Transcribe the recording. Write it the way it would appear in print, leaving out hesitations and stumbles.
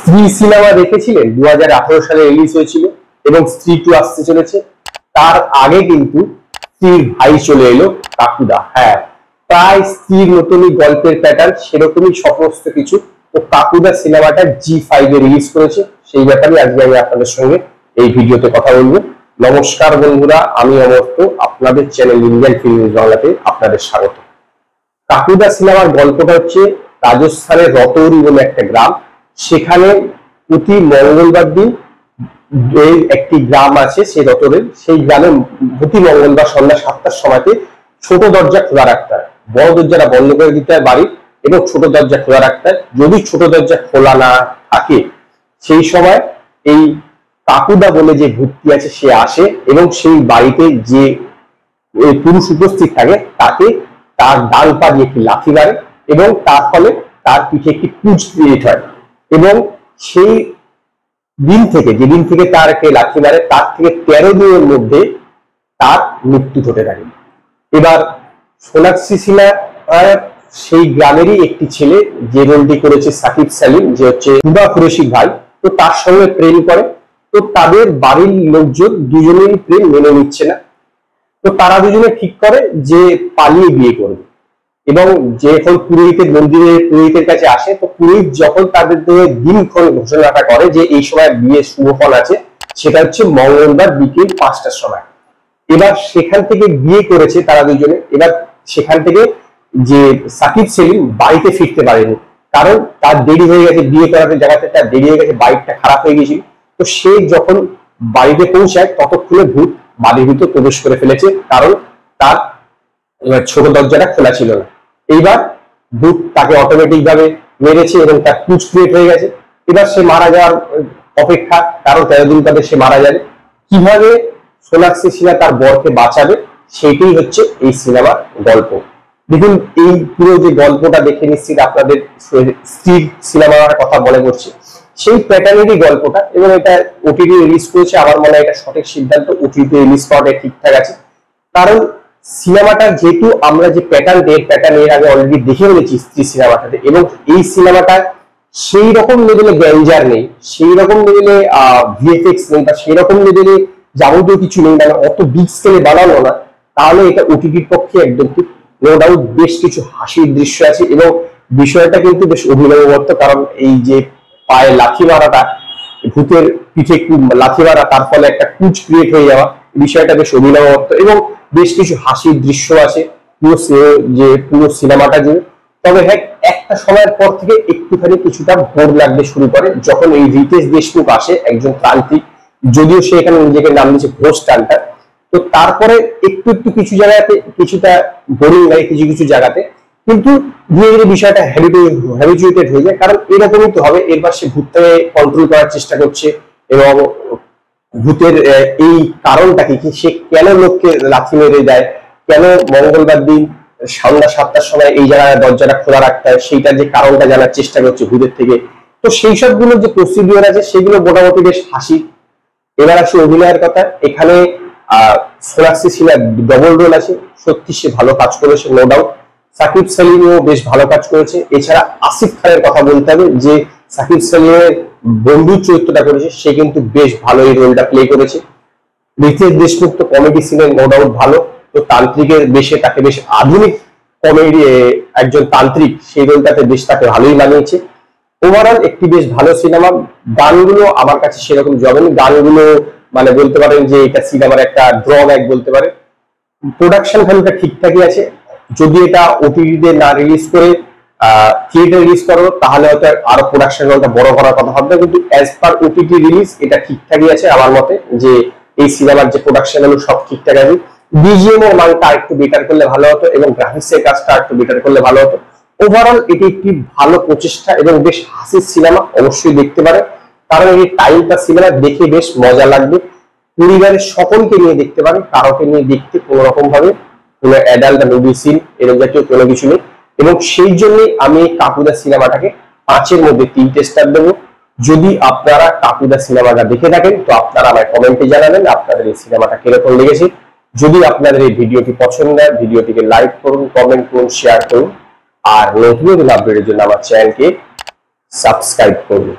স্ত্রী সিনেমা দেখেছিলেন, 2018 সালে রিলিজ হয়েছিল এবং স্ত্রী 2 আসতে চলেছে। তার আগে কিন্তু স্ত্রীর ভাই চলে এলো কাকুদা। হ্যাঁ, প্রায় স্ত্রীর মতনই গল্পের প্যাটার্ন, সেরকমই সমস্ত কিছু। তো কাকুদা সিনেমাটা জি5 এ রিলিজ করেছে, সেই ব্যাপারে আজকে আমি আপনাদের সঙ্গে এই ভিডিওতে কথা বলবো। নমস্কার বন্ধুরা, আমি অমর্ত্য, আপনাদের চ্যানেল ইন্ডিয়ান ফিল্ম নিউজ বাংলাতে আপনাদের স্বাগত। কাকুদা সিনেমার গল্পটা হচ্ছে রাজস্থানের রতৌরি বলে একটা গ্রাম। সেখানে প্রতি মঙ্গলবার দিন একটি গ্রাম আছে, সেই রতৌরের, সেই গ্রামে প্রতি মঙ্গলবার সন্ধ্যা 7টার সময়তে ছোট দরজা খোলা রাখতে হয়, বড় দরজাটা বন্ধ করে দিতে হয় বাড়ির, এবং ছোট দরজা খোলা রাখতে হয়। যদি ছোট দরজা খোলা না থাকে সেই সময় এই কাকুদা বলে যে ভূতটি আছে সে আসে এবং সেই বাড়িতে যে পুরুষ উপস্থিত থাকে তাকে তার ডান পা দিয়ে একটি লাথি মারে এবং তার ফলে তার পিঠে একটি পুঁজ ক্রিয়েট হয়। এবং সেই দিন থেকে, যেদিন থেকে তারকে লাথি মারে, তার থেকে 13 দিনের মধ্যে তার মৃত্যু ঘটে থাকে। এবার সোনাক্ষী সিনহা সেই গ্রামেরই একটি ছেলে, যে রোলটি করেছে সাকিব সেলিম, যে হচ্ছে হুবা কুরেশির ভাই, তো তার সঙ্গে প্রেম করে। তো তাদের বাড়ির লোকজন দুজনেরই প্রেম মেনে নিচ্ছে না, তো তারা দুজনে ঠিক করে যে পালিয়ে বিয়ে করবে। এবং যখন পুরোহিতের মন্দিরে পুরোহিতের কাছে আসে, তো পুরোহিত যখন তাদের দিনক্ষণ ঘোষণাটা করে যে এই সময় বিয়ের শুভফল আছে, সেটা হচ্ছে মঙ্গলবার বিকেল 5টার সময়। এবার সেখান থেকে বিয়ে করেছে তারা দুজনে। এবার সেখান থেকে যে সাকিব সেলিম বাড়িতে ফিরতে পারেনি, কারণ তার দেরি হয়ে গেছে, বিয়ে করাতে জায়গাতে তার দেরি হয়ে গেছে, বাইকটা খারাপ হয়ে গেছিল। তো সে যখন বাড়িতে পৌঁছায় ততক্ষণে ভূত বাড়ির ভিতর প্রবেশ করে ফেলেছে, কারণ তার ছোট দরজাটা খোলা ছিল না। এইবার ভূত তাকে অটোমেটিক ভাবে মেরেছে এবং তার পুঁজ ক্রিয়েট হয়ে গেছে। এবার সে মারা যাওয়ার অপেক্ষা, কারণ 13 দিন পরে সে মারা যাবে। কিভাবে সোনাক্ষী সিনহা তার বরকে বাঁচাবে, সেইটাই হচ্ছে এই সিনেমার গল্প। দেখুন, এই পুরো যে গল্পটা দেখে নিশ্চিত আপনাদের স্ত্রীর সিনেমার কথা মনে পড়ছে, সেই প্যাটার্নেরই গল্পটা। এবং এটা ওটিটি রিলিজ করেছে, আমার মনে হয় এটা সঠিক সিদ্ধান্ত, ওটিটি রিলিজ করাটা ঠিকঠাক আছে। কারণ সিনেমাটা যেহেতু আমরা যে প্যাটার্ন এর আগে অলরেডি দেখে ফেলেছি স্ত্রী সিনেমাটাতে, এবং এই সিনেমাটা সেই রকম লেভেলে গ্যাঞ্জার নেই, সেই রকম লেভেলে ভিএফএক্স নেই, বা সেই রকম লেভেলে যাবতীয় কিছু নেই, মানে অত বিগ স্কেলে বানানো না, তাহলে এটা ওটিটির পক্ষে একদম ঠিক। নো ডাউট বেশ কিছু হাসির দৃশ্য আছে এবং বিষয়টা কিন্তু বেশ অভিনবগত। কারণ এই যে পায়ে লাথি মারাটা, ভূতের পিঠে লাথি মারা, তার ফলে একটা কুচ ক্রিয়েট হয়ে যাওয়া, বিষয়টা বেশ অভিনবগত এবং বেশ কিছু হাসির দৃশ্য আছে পুরো সিনেমাটা জুড়ে। তবে হ্যাঁ, একটা সময়ের পর থেকে একটুখানি কিছুটা বোর লাগতে শুরু করে যখন এই রিতেশ দেশমুখ আসে, একজন তান্ত্রিক, যদিও সে এখানে নিজেকে নাম দিয়েছে ঘোষ টান্টার। তো তারপরে একটু একটু কিছু জায়গাতে কিছুটা বোরিং লাগে, কিছু কিছু জায়গাতে, কিন্তু ধীরে ধীরে বিষয়টা হ্যাবিচুয়েটেড হয়ে যায়। কারণ এরকমই তো হবে, এরপর সে ভূতকে কন্ট্রোল করার চেষ্টা করছে এবং ভূতের এই কারণটা কি, সে কেন লোককে লাথি মেরে দেয়, কেন মঙ্গলবার দিন সন্ধ্যা 7টার সময় এই জায়গায় দরজাটা খোলা রাখতে হয়, সেইটার যে কারণটা জানার চেষ্টা করছে ভূতের থেকে। তো সেই সবগুলো যে প্রসিডিওর আছে সেগুলো মোটামুটি বেশ হাসি। এবার আসি অভিনয়ের কথা। এখানে সোনাক্ষী সিনহা ডবল রোল আছে, সত্যি সে ভালো কাজ করেছে, নো ডাউট। সাকিব সেলিমও বেশ ভালো কাজ করেছে। এছাড়া আসিফ খানের কথা বলতে হবে, যে সাকিব সেলিমের বন্ধুর চরিত্রটা করেছে, সে কিন্তু বেশ ভালো এই রোলটা প্লে করেছে। রিতেশ দেশমুখ তো কমেডি সিনে নো ডাউট ভালো, তো তান্ত্রিকের বেশে তাকে বেশ আধুনিক কমেডি, একজন তান্ত্রিক, সেই রোলটাতে বেশ তাকে ভালোই মানিয়েছে। ওভারঅল একটি বেশ ভালো সিনেমা। গানগুলো আমার কাছে সেরকম জমেনি, গানগুলো মানে বলতে পারেন যে এটা সিনেমার একটা ড্রব্যাক বলতে পারে। প্রোডাকশন ভ্যালুটা ঠিকঠাকই আছে। যদি এটা ওটিটিতে না রিলিজ করে থিয়েটার রিলিজ করো, তাহলে হয়তো আরো প্রোডাকশন ভ্যালুটা বড় করার কথা ভাববে, কিন্তু অ্যাজ পার ওটিটি রিলিজ এটা ঠিকঠাকই আছে আমার মতে, যে এই সিনেমার যে প্রোডাকশন ভ্যালু সব ঠিকঠাক আছে। বিজিএম এর মানটা একটু বেটার করলে ভালো হতো এবং গ্রাফিক্স এর কাজটা একটু বেটার করলে ভালো হতো। ওভারঅল এটি একটি ভালো প্রচেষ্টা এবং বেশ হাসির সিনেমা, অবশ্যই দেখতে পারে। কারণ এই টাইমটা সিনেমা দেখে বেশ মজা লাগবে, পরিবারের সকলকে নিয়ে দেখতে পারে, কারোকে নিয়ে দেখতে কোনো রকম ভাবে কোনো অ্যাডাল্ট বা মুভি সিন এরকম জাতীয় কোনো কিছু নেই। এবং সেই জন্যই আমি কাকুদা সিনেমাটাকে 5-এর মধ্যে 3টে স্টার দেবো। যদি আপনারা কাকুদা সিনেমাটা দেখে থাকেন, তো আপনারা আমায় কমেন্টে জানাবেন আপনাদের এই সিনেমাটা কিরকম লেগেছে। যদি আপনাদের এই ভিডিওটি পছন্দ হয়, ভিডিওটিকে লাইক করুন, কমেন্ট করুন, শেয়ার করুন, আর নতুন আপডেটের জন্য আমার চ্যানেলকে সাবস্ক্রাইব করুন।